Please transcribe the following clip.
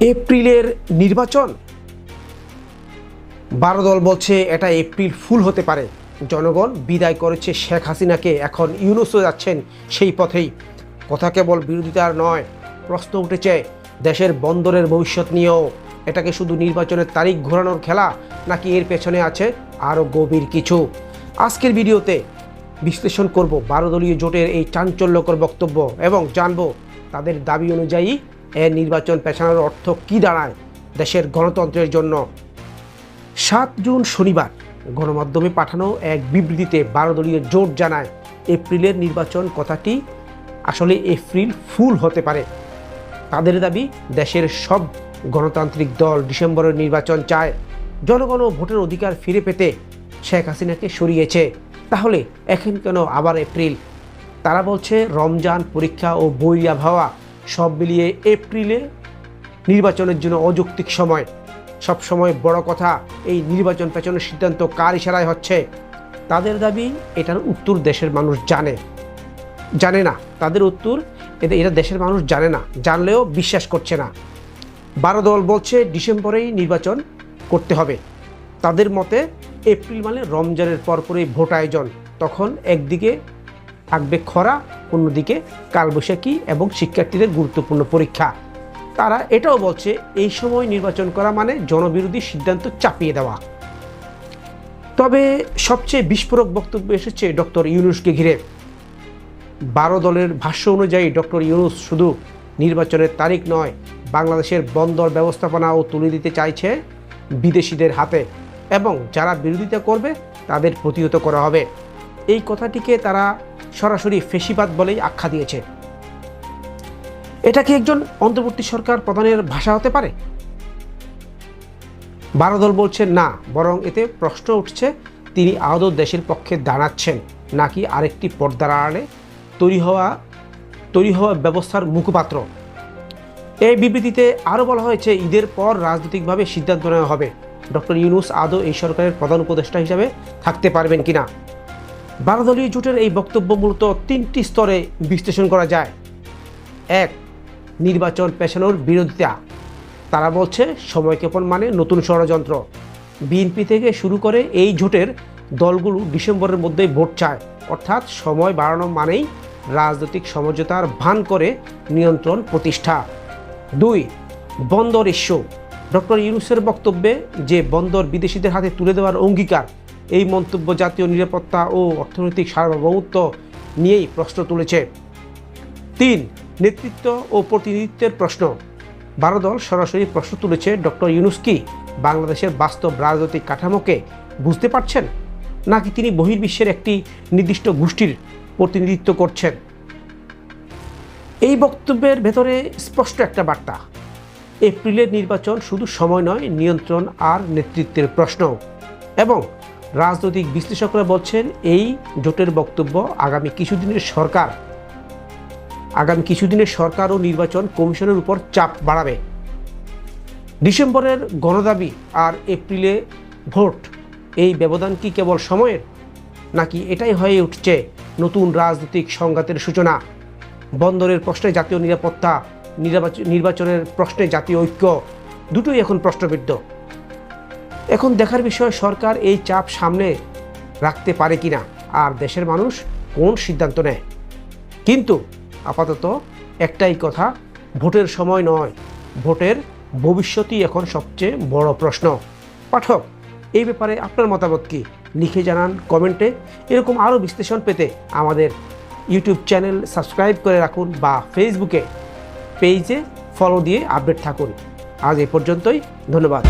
এপ্রিলের নির্বাচন, 12 দল বলছে এটা এপ্রিল ফুল হতে পারে। জনগণ বিদায় করেছে শেখ হাসিনাকে, এখন ইউনূসও যাচ্ছেন সেই পথেই। কথা কেবল বিরোধিতার নয়, প্রশ্ন উঠেছে দেশের বন্দরের ভবিষ্যৎ নিয়েও। এটাকে শুধু নির্বাচনের তারিখ ঘোরানোর খেলা, নাকি এর পেছনে আছে আরও গভীর কিছু? আজকের ভিডিওতে বিশ্লেষণ করব 12 দলীয় জোটের এই চাঞ্চল্যকর বক্তব্য এবং জানব তাদের দাবি অনুযায়ী এর নির্বাচন পেছানোর অর্থ কী দাঁড়ায় দেশের গণতন্ত্রের জন্য। 7 জুন শনিবার গণমাধ্যমে পাঠানো এক বিবৃতিতে 12 দলীয় জোট জানায় এপ্রিলের নির্বাচন কথাটি আসলে এপ্রিল ফুল হতে পারে। তাদের দাবি, দেশের সব গণতান্ত্রিক দল ডিসেম্বরের নির্বাচন চায়। জনগণ ভোটের অধিকার ফিরে পেতে শেখ হাসিনাকে সরিয়েছে, তাহলে এখন কেন আবার এপ্রিল? তারা বলছে রমজান, পরীক্ষা ও বৈরী আবহাওয়া সব মিলিয়ে এপ্রিলে নির্বাচনের জন্য অযৌক্তিক সময়। সবসময় বড় কথা, এই নির্বাচন পেছনের সিদ্ধান্ত কার ইশারায় হচ্ছে? তাদের দাবি, এটার উত্তর দেশের মানুষ জানে না। তাদের উত্তর, এটা দেশের মানুষ জানে না, জানলেও বিশ্বাস করছে না। 12 দল বলছে ডিসেম্বরেই নির্বাচন করতে হবে। তাদের মতে এপ্রিল মানে রমজানের পরপরই ভোট আয়োজন। তখন একদিকে থাকবে খরা, অন্যদিকে কালবৈশাখী এবং শিক্ষার্থীদের গুরুত্বপূর্ণ পরীক্ষা। তারা এটাও বলছে এই সময় নির্বাচন করা মানে জনবিরোধী সিদ্ধান্ত চাপিয়ে দেওয়া। তবে সবচেয়ে বিস্ফোরক বক্তব্য এসেছে ডক্টর ইউনূসকে ঘিরে। 12 দলের ভাষ্য অনুযায়ী ডক্টর ইউনূস শুধু নির্বাচনের তারিখ নয়, বাংলাদেশের বন্দর ব্যবস্থাপনাও তুলে দিতে চাইছে বিদেশিদের হাতে, এবং যারা বিরোধিতা করবে তাদের প্রতিহত করা হবে। এই কথাটিকে তারা সরাসরি ফেসিবাদ বলেই আখ্যা দিয়েছে। এটা কি একজন অন্তর্বর্তী সরকার প্রধানের ভাষা হতে পারে? 12 দল বলছে না, বরং এতে প্রশ্ন উঠছে তিনি আদৌ দেশের পক্ষে দাঁড়াচ্ছেন নাকি আরেকটি পর্দার আড়ালে তৈরি হওয়া ব্যবস্থার মুখপাত্র। এই বিবৃতিতে আরও বলা হয়েছে ঈদের পর রাজনৈতিকভাবে সিদ্ধান্ত নেওয়া হবে ডক্টর ইউনূস আদৌ এই সরকারের প্রধান উপদেষ্টা হিসাবে থাকতে পারবেন কিনা। 12 দলীয় জোটের এই বক্তব্য মূলত 3টি স্তরে বিশ্লেষণ করা যায়। 1. নির্বাচন পেছানোর বিরোধিতা। তারা বলছে সময়ক্ষেপণ মানে নতুন ষড়যন্ত্র। বিএনপি থেকে শুরু করে এই জোটের দলগুলো ডিসেম্বরের মধ্যেই ভোট চায়, অর্থাৎ সময় বাড়ানো মানেই রাজনৈতিক সমঝোতার ভান করে নিয়ন্ত্রণ প্রতিষ্ঠা। 2. বন্দর ইস্যু। ডক্টর ইউনূসের বক্তব্যে যে বন্দর বিদেশিদের হাতে তুলে দেওয়ার অঙ্গীকার, এই মন্তব্য জাতীয় নিরাপত্তা ও অর্থনৈতিক সার্বভৌমত্ব নিয়েই প্রশ্ন তুলেছে। 3. নেতৃত্ব ও প্রতিনিধিত্বের প্রশ্ন। 12 দল সরাসরি প্রশ্ন তুলেছে ডক্টর ইউনূস কি বাংলাদেশের বাস্তব রাজনৈতিক কাঠামোকে বুঝতে পারছেন, নাকি তিনি বহির্বিশ্বের একটি নির্দিষ্ট গোষ্ঠীর প্রতিনিধিত্ব করছেন? এই বক্তব্যের ভেতরে স্পষ্ট একটা বার্তা, এপ্রিলের নির্বাচন শুধু সময় নয়, নিয়ন্ত্রণ আর নেতৃত্বের প্রশ্ন। এবং রাজনৈতিক বিশ্লেষকরা বলছেন এই জোটের বক্তব্য আগামী কিছুদিনের সরকার ও নির্বাচন কমিশনের উপর চাপ বাড়াবে। ডিসেম্বরের গণদাবি আর এপ্রিলে ভোট, এই ব্যবধান কি কেবল সময়ের, নাকি এটাই হয়ে উঠছে নতুন রাজনৈতিক সংঘাতের সূচনা? বন্দরের প্রশ্নে জাতীয় নিরাপত্তা, নির্বাচনের প্রশ্নে জাতীয় ঐক্য, দুটোই এখন প্রশ্নবিদ্ধ। এখন দেখার বিষয় সরকার এই চাপ সামনে রাখতে পারে কিনা, আর দেশের মানুষ কোন সিদ্ধান্ত নেয়। কিন্তু আপাতত একটাই কথা, ভোটের সময় নয়, ভোটের ভবিষ্যতই এখন সবচেয়ে বড় প্রশ্ন। পাঠক, এই ব্যাপারে আপনার মতামত কি? লিখে জানান কমেন্টে। এরকম আরও বিশ্লেষণ পেতে আমাদের ইউটিউব চ্যানেল সাবস্ক্রাইব করে রাখুন বা ফেসবুকে পেজে ফলো দিয়ে আপডেট থাকুন। আজ এই পর্যন্তই, ধন্যবাদ।